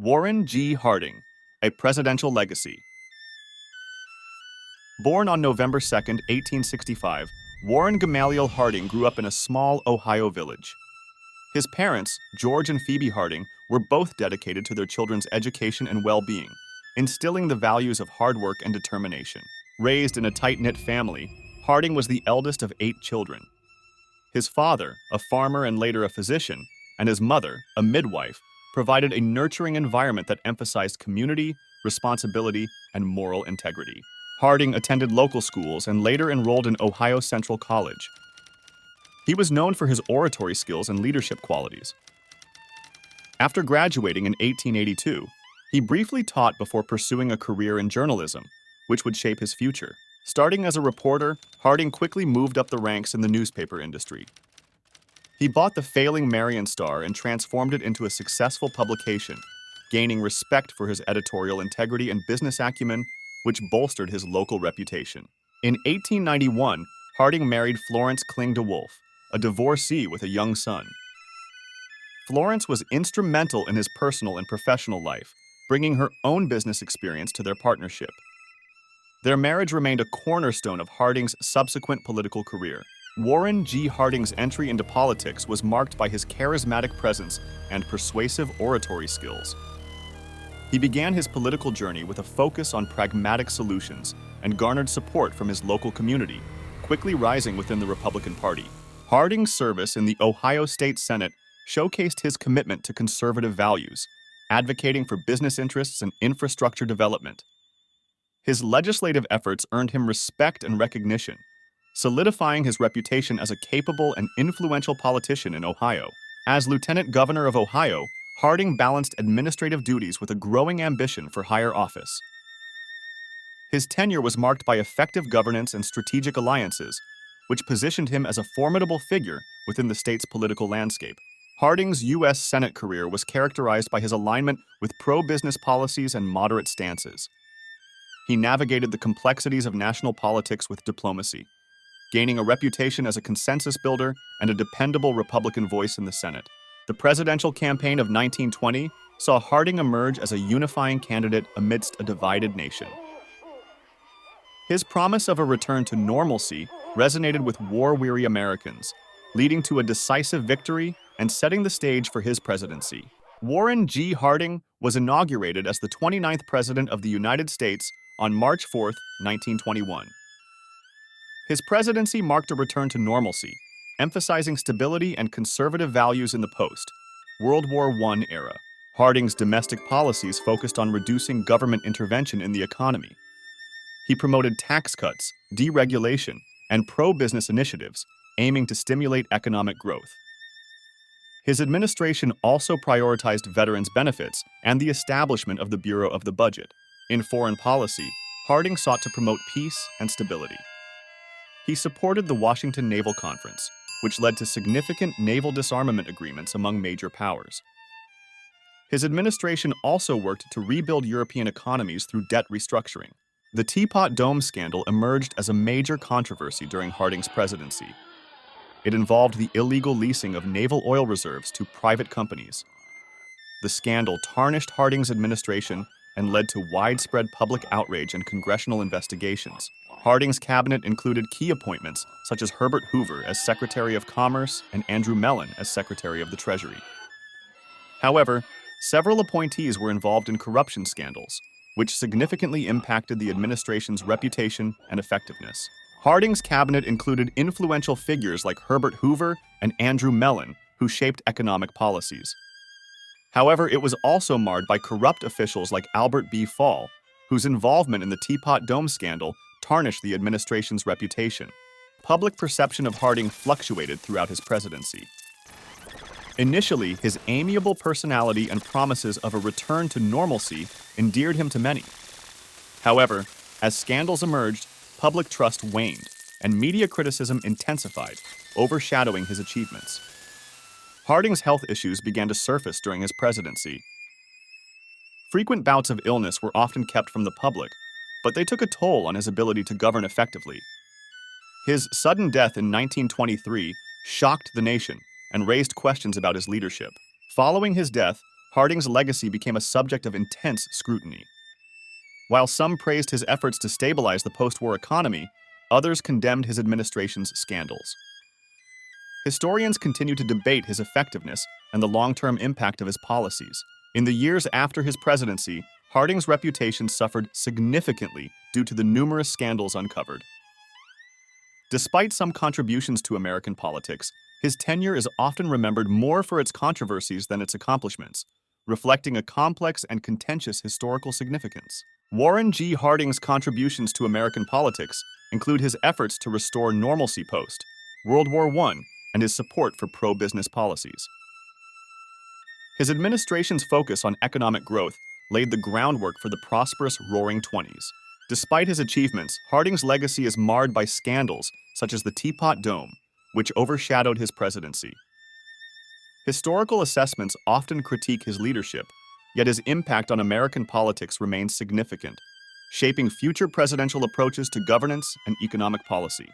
Warren G. Harding, A Presidential Legacy. Born on November 2, 1865, Warren Gamaliel Harding grew up in a small Ohio village. His parents, George and Phoebe Harding, were both dedicated to their children's education and well-being, instilling the values of hard work and determination. Raised in a tight-knit family, Harding was the eldest of 8 children. His father, a farmer and later a physician, and his mother, a midwife, provided a nurturing environment that emphasized community, responsibility, and moral integrity. Harding attended local schools and later enrolled in Ohio Central College. He was known for his oratory skills and leadership qualities. After graduating in 1882, he briefly taught before pursuing a career in journalism, which would shape his future. Starting as a reporter, Harding quickly moved up the ranks in the newspaper industry. He bought the failing Marion Star and transformed it into a successful publication, gaining respect for his editorial integrity and business acumen, which bolstered his local reputation. In 1891, Harding married Florence Kling DeWolf, a divorcee with a young son. Florence was instrumental in his personal and professional life, bringing her own business experience to their partnership. Their marriage remained a cornerstone of Harding's subsequent political career. Warren G. Harding's entry into politics was marked by his charismatic presence and persuasive oratory skills. He began his political journey with a focus on pragmatic solutions and garnered support from his local community, quickly rising within the Republican Party. Harding's service in the Ohio State Senate showcased his commitment to conservative values, advocating for business interests and infrastructure development. His legislative efforts earned him respect and recognition, solidifying his reputation as a capable and influential politician in Ohio. As Lieutenant Governor of Ohio, Harding balanced administrative duties with a growing ambition for higher office. His tenure was marked by effective governance and strategic alliances, which positioned him as a formidable figure within the state's political landscape. Harding's U.S. Senate career was characterized by his alignment with pro-business policies and moderate stances. He navigated the complexities of national politics with diplomacy, gaining a reputation as a consensus builder and a dependable Republican voice in the Senate. The presidential campaign of 1920 saw Harding emerge as a unifying candidate amidst a divided nation. His promise of a return to normalcy resonated with war-weary Americans, leading to a decisive victory and setting the stage for his presidency. Warren G. Harding was inaugurated as the 29th President of the United States on March 4, 1921. His presidency marked a return to normalcy, emphasizing stability and conservative values in the post-World War I era. Harding's domestic policies focused on reducing government intervention in the economy. He promoted tax cuts, deregulation, and pro-business initiatives, aiming to stimulate economic growth. His administration also prioritized veterans' benefits and the establishment of the Bureau of the Budget. In foreign policy, Harding sought to promote peace and stability. He supported the Washington Naval Conference, which led to significant naval disarmament agreements among major powers. His administration also worked to rebuild European economies through debt restructuring. The Teapot Dome scandal emerged as a major controversy during Harding's presidency. It involved the illegal leasing of naval oil reserves to private companies. The scandal tarnished Harding's administration and led to widespread public outrage and congressional investigations. Harding's cabinet included key appointments such as Herbert Hoover as Secretary of Commerce and Andrew Mellon as Secretary of the Treasury. However, several appointees were involved in corruption scandals, which significantly impacted the administration's reputation and effectiveness. Harding's cabinet included influential figures like Herbert Hoover and Andrew Mellon, who shaped economic policies. However, it was also marred by corrupt officials like Albert B. Fall, whose involvement in the Teapot Dome scandal tarnished the administration's reputation. Public perception of Harding fluctuated throughout his presidency. Initially, his amiable personality and promises of a return to normalcy endeared him to many. However, as scandals emerged, public trust waned, and media criticism intensified, overshadowing his achievements. Harding's health issues began to surface during his presidency. Frequent bouts of illness were often kept from the public, but they took a toll on his ability to govern effectively. His sudden death in 1923 shocked the nation and raised questions about his leadership. Following his death, Harding's legacy became a subject of intense scrutiny. While some praised his efforts to stabilize the post-war economy, others condemned his administration's scandals. Historians continue to debate his effectiveness and the long-term impact of his policies. In the years after his presidency, Harding's reputation suffered significantly due to the numerous scandals uncovered. Despite some contributions to American politics, his tenure is often remembered more for its controversies than its accomplishments, reflecting a complex and contentious historical significance. Warren G. Harding's contributions to American politics include his efforts to restore normalcy post World War I and his support for pro-business policies. His administration's focus on economic growth laid the groundwork for the prosperous Roaring Twenties. Despite his achievements, Harding's legacy is marred by scandals such as the Teapot Dome, which overshadowed his presidency. Historical assessments often critique his leadership, yet his impact on American politics remains significant, shaping future presidential approaches to governance and economic policy.